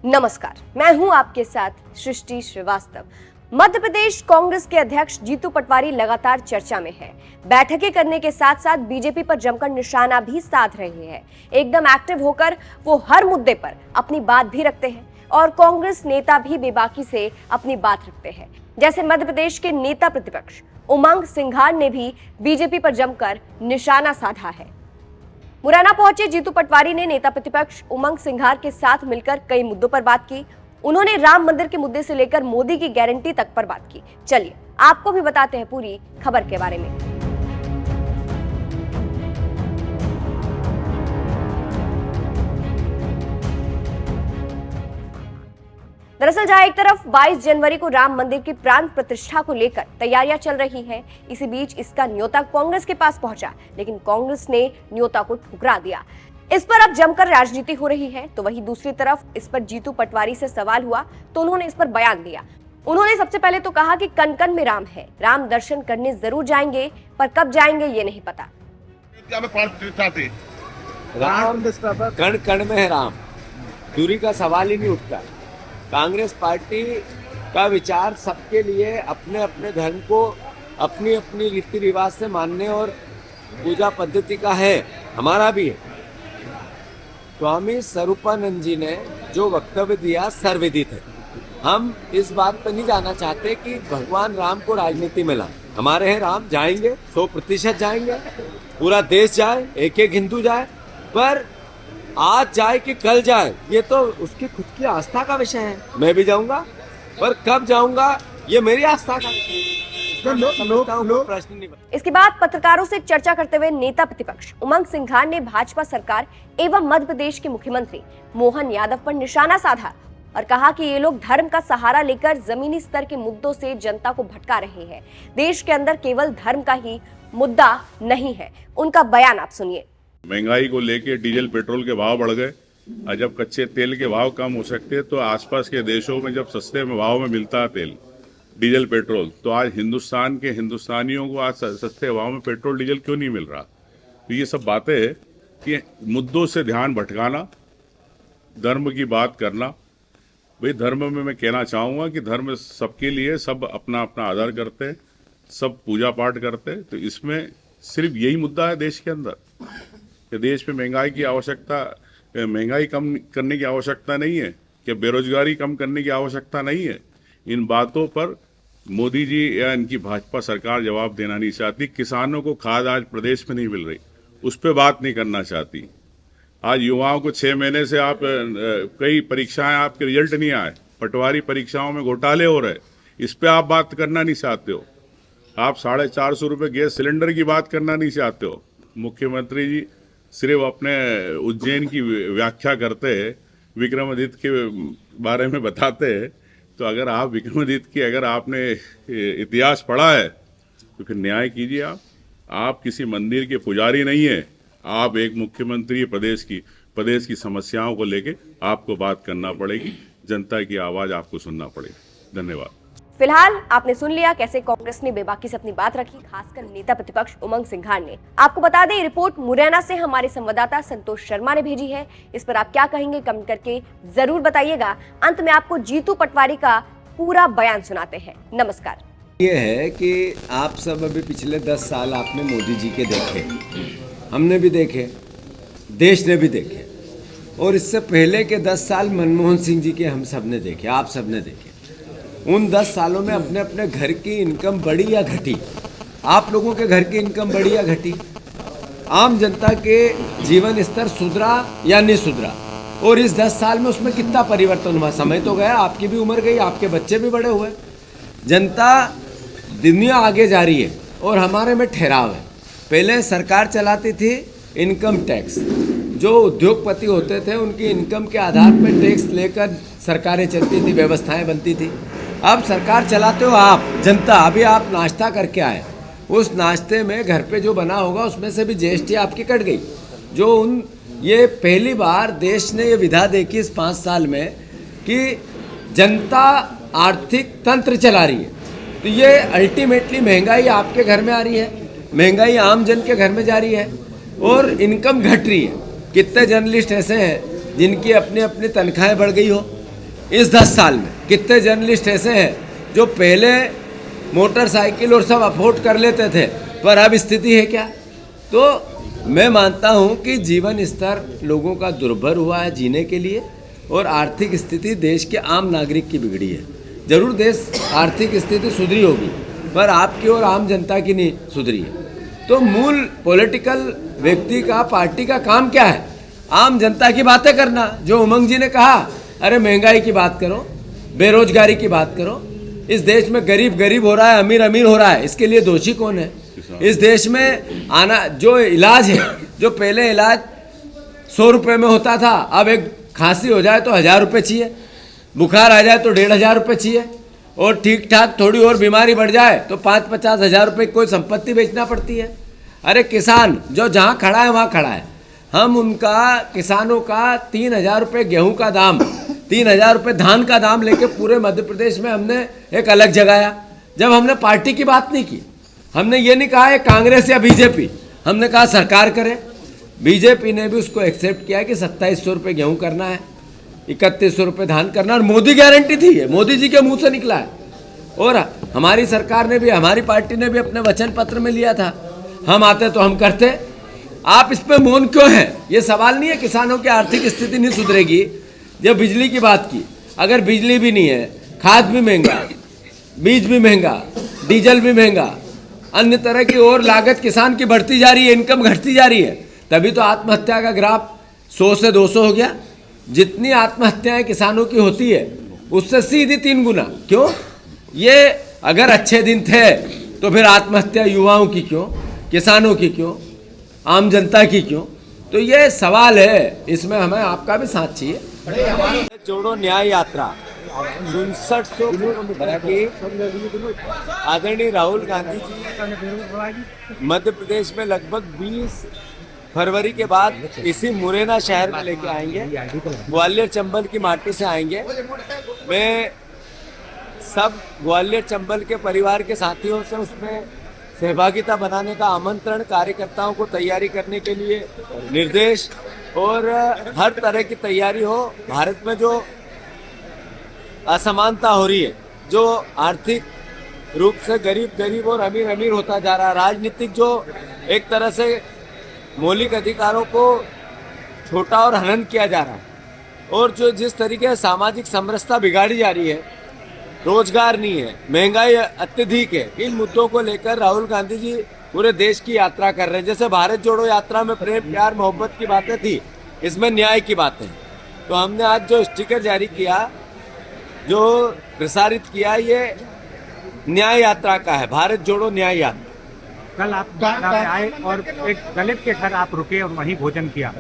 नमस्कार, मैं हूं आपके साथ सृष्टि श्रीवास्तव। मध्य प्रदेश कांग्रेस के अध्यक्ष जीतू पटवारी लगातार चर्चा में है। बैठकें करने के साथ साथ बीजेपी पर जमकर निशाना भी साध रहे हैं। एकदम एक्टिव होकर वो हर मुद्दे पर अपनी बात भी रखते हैं और कांग्रेस नेता भी बेबाकी से अपनी बात रखते हैं। जैसे मध्य प्रदेश के नेता प्रतिपक्ष उमंग सिंघार ने भी बीजेपी पर जमकर निशाना साधा है। मुरैना पहुंचे जीतू पटवारी ने नेता प्रतिपक्ष उमंग सिंघार के साथ मिलकर कई मुद्दों पर बात की। उन्होंने राम मंदिर के मुद्दे से लेकर मोदी की गारंटी तक पर बात की। चलिए आपको भी बताते हैं पूरी खबर के बारे में। दरअसल जहां एक तरफ 22 जनवरी को राम मंदिर की प्राण प्रतिष्ठा को लेकर तैयारियां चल रही हैं, इसी बीच इसका न्योता कांग्रेस के पास पहुंचा, लेकिन कांग्रेस ने न्योता को ठुकरा दिया। इस पर अब जमकर राजनीति हो रही है। तो वहीं दूसरी तरफ इस पर जीतू पटवारी से सवाल हुआ तो उन्होंने इस पर बयान दिया। उन्होंने सबसे पहले तो कहा कि कण कण में राम है, राम दर्शन करने जरूर जाएंगे, पर कब जाएंगे ये नहीं पता। राम कण कण में है राम, दूरी का सवाल ही नहीं उठता। कांग्रेस पार्टी का विचार सबके लिए अपने अपने धर्म को अपनी अपनी रीति रिवाज से मानने और पूजा पद्धति का है, हमारा भी है। स्वामी स्वरूपानंद जी ने जो वक्तव्य दिया सर्वविदित है। हम इस बात पर नहीं जाना चाहते कि भगवान राम को राजनीति में लाए। हमारे हैं राम, जाएंगे 100% जाएंगे, पूरा देश जाए, एक एक हिंदू जाए, पर आज जाए कि कल जाए ये तो उसकी खुद की आस्था का विषय है। मैं भी जाऊंगा, पर कब जाऊंगा ये मेरी आस्था का विषय है। प्रश्न नहीं। इसके बाद पत्रकारों से चर्चा करते हुए नेता प्रतिपक्ष उमंग सिंघार ने भाजपा सरकार एवं मध्य प्रदेश के मुख्यमंत्री मोहन यादव पर निशाना साधा और कहा कि ये लोग धर्म का सहारा लेकर जमीनी स्तर के मुद्दों से जनता को भटका रहे हैं। देश के अंदर केवल धर्म का ही मुद्दा नहीं है। उनका बयान आप सुनिए। महंगाई को लेके डीजल पेट्रोल के भाव बढ़ गए और जब कच्चे तेल के भाव कम हो सकते हैं तो आसपास के देशों में जब सस्ते में भाव में मिलता है तेल डीजल पेट्रोल, तो आज हिंदुस्तान के हिंदुस्तानियों को आज सस्ते भाव में पेट्रोल डीजल क्यों नहीं मिल रहा। तो ये सब बातें हैं कि मुद्दों से ध्यान भटकाना, धर्म की बात करना। भाई धर्म में मैं कहना चाहूँगा कि धर्म सबके लिए, सब अपना अपना आदर करते हैं, सब पूजा पाठ करते हैं। तो इसमें सिर्फ यही मुद्दा है देश के अंदर कि देश में महंगाई कम करने की आवश्यकता नहीं है, कि बेरोजगारी कम करने की आवश्यकता नहीं है। इन बातों पर मोदी जी या इनकी भाजपा सरकार जवाब देना नहीं चाहती। किसानों को खाद आज प्रदेश में नहीं मिल रही, उस पर बात नहीं करना चाहती। आज युवाओं को 6 महीने से आप कई परीक्षाएं आपके रिजल्ट नहीं आए, पटवारी परीक्षाओं में घोटाले हो रहे, इस पर आप बात करना नहीं चाहते हो। आप 450 रुपये गैस सिलेंडर की बात करना नहीं चाहते हो। मुख्यमंत्री जी सिर्फ अपने उज्जैन की व्याख्या करते हैं, विक्रमादित्य के बारे में बताते हैं। तो अगर आप विक्रमादित्य की अगर आपने इतिहास पढ़ा है तो फिर न्याय कीजिए। आप किसी मंदिर के पुजारी नहीं है, आप एक मुख्यमंत्री प्रदेश की समस्याओं को लेके आपको बात करना पड़ेगी, जनता की आवाज आपको सुनना पड़ेगी। धन्यवाद। फिलहाल आपने सुन लिया कैसे कांग्रेस ने बेबाकी से अपनी बात रखी, खासकर नेता प्रतिपक्ष उमंग सिंघार ने। आपको बता दें, रिपोर्ट मुरैना से हमारे संवाददाता संतोष शर्मा ने भेजी है। इस पर आप क्या कहेंगे कमेंट करके जरूर बताइएगा। अंत में आपको जीतू पटवारी का पूरा बयान सुनाते हैं। नमस्कार। ये है कि आप सब अभी पिछले 10 साल आपने मोदी जी के देखे, हमने भी देखे, देश ने भी देखे, और इससे पहले के 10 साल मनमोहन सिंह जी के हम सब ने देखे, आप सब ने देखे। उन 10 सालों में अपने अपने घर की इनकम बढ़ी या घटी? आप लोगों के घर की इनकम बढ़ी या घटी? आम जनता के जीवन स्तर सुधरा या नहीं सुधरा? और इस 10 साल में उसमें कितना परिवर्तन हुआ? समय तो गया, आपकी भी उम्र गई, आपके बच्चे भी बड़े हुए, जनता दुनिया आगे जा रही है और हमारे में ठहराव है। पहले सरकार चलाती थी इनकम टैक्स, जो उद्योगपति होते थे उनकी इनकम के आधार पर टैक्स लेकर सरकारें चलती थी, व्यवस्थाएं बनती थी। अब सरकार चलाते हो आप, जनता। अभी आप नाश्ता करके आए, उस नाश्ते में घर पे जो बना होगा उसमें से भी जीएसटी आपकी कट गई। ये पहली बार देश ने ये विधा देखी इस 5 साल में कि जनता आर्थिक तंत्र चला रही है। तो ये अल्टीमेटली महंगाई आपके घर में आ रही है, महंगाई आम जन के घर में जा रही है और इनकम घट रही है। कितने जर्नलिस्ट ऐसे हैं जिनकी अपनी अपनी तनख्वाहें बढ़ गई हो, इस 10 साल में कितने जर्नलिस्ट ऐसे हैं जो पहले मोटरसाइकिल और सब अफोर्ड कर लेते थे, पर अब स्थिति है क्या? तो मैं मानता हूं कि जीवन स्तर लोगों का दुर्भर हुआ है जीने के लिए, और आर्थिक स्थिति देश के आम नागरिक की बिगड़ी है। जरूर देश आर्थिक स्थिति सुधरी होगी, पर आपकी और आम जनता की नहीं सुधरी है। तो मूल पॉलिटिकल व्यक्ति का, पार्टी का काम क्या है? आम जनता की बातें करना। जो उमंग जी ने कहा, अरे महंगाई की बात करो, बेरोजगारी की बात करो। इस देश में गरीब गरीब हो रहा है, अमीर अमीर हो रहा है, इसके लिए दोषी कौन है? इस देश में आना जो इलाज है, जो पहले इलाज 100 रुपये में होता था, अब एक खांसी हो जाए तो 1000 रुपये चाहिए, बुखार आ जाए तो 1500 रुपये चाहिए, और ठीक ठाक थोड़ी और बीमारी बढ़ जाए तो 5-50 हज़ार रुपये कोई संपत्ति बेचना पड़ती है। अरे किसान जो जहाँ खड़ा है वहाँ खड़ा है। हम उनका, किसानों का 3000 रुपये गेहूँ का दाम, 3000 रुपये धान का दाम लेके पूरे मध्य प्रदेश में हमने एक अलग जगाया। जब हमने पार्टी की बात नहीं की, हमने ये नहीं कहा है कांग्रेस या बीजेपी, हमने कहा सरकार करे। बीजेपी ने भी उसको एक्सेप्ट किया कि 2700 रुपये गेहूँ करना है, 3100 रुपये धान करना, और मोदी गारंटी थी, ये मोदी जी के मुंह से निकला है। और हमारी सरकार ने भी, हमारी पार्टी ने भी अपने वचन पत्र में लिया था, हम आते तो हम करते। आप इस पे मौन क्यों हैं? ये सवाल नहीं है। किसानों की आर्थिक स्थिति नहीं सुधरेगी। जब बिजली की बात की, अगर बिजली भी नहीं है, खाद भी महंगा, बीज भी महंगा, डीजल भी महंगा, अन्य तरह की और लागत किसान की बढ़ती जा रही है, इनकम घटती जा रही है, तभी तो आत्महत्या का ग्राफ 100 से 200 हो गया। जितनी आत्महत्याएं किसानों की होती है उससे सीधी 3 गुना। क्यों? ये अगर अच्छे दिन थे तो फिर आत्महत्या युवाओं की क्यों, किसानों की क्यों, आम जनता की क्यों? तो ये सवाल है, इसमें हमें आपका भी साथ चाहिए। जोड़ो न्याय यात्रा 6700 की आदरणीय राहुल गांधी जी मध्य प्रदेश में लगभग 20 फरवरी के बाद इसी मुरैना शहर में लेके आएंगे, ग्वालियर चंबल की माटी से आएंगे। मैं सब ग्वालियर चंबल के परिवार के साथियों से उसमें सहभागिता बनाने का आमंत्रण, कार्यकर्ताओं को तैयारी करने के लिए निर्देश, और हर तरह की तैयारी हो। भारत में जो असमानता हो रही है, जो आर्थिक रूप से गरीब गरीब और अमीर अमीर होता जा रहा है, राजनीतिक जो एक तरह से मौलिक अधिकारों को छोटा और हनन किया जा रहा है, और जो जिस तरीके से सामाजिक समरसता बिगाड़ी जा रही है, रोजगार नहीं है, महंगाई अत्यधिक है, इन मुद्दों को लेकर राहुल गांधी जी पूरे देश की यात्रा कर रहे हैं। जैसे भारत जोड़ो यात्रा में प्रेम प्यार मोहब्बत की बातें थी, इसमें न्याय की बातें। तो हमने आज जो स्टिकर जारी किया, जो प्रसारित किया, ये न्याय यात्रा का है, भारत जोड़ो न्याय यात्रा। कल आप आए और एक दलित के घर आप रुके और वहीं भोजन किया,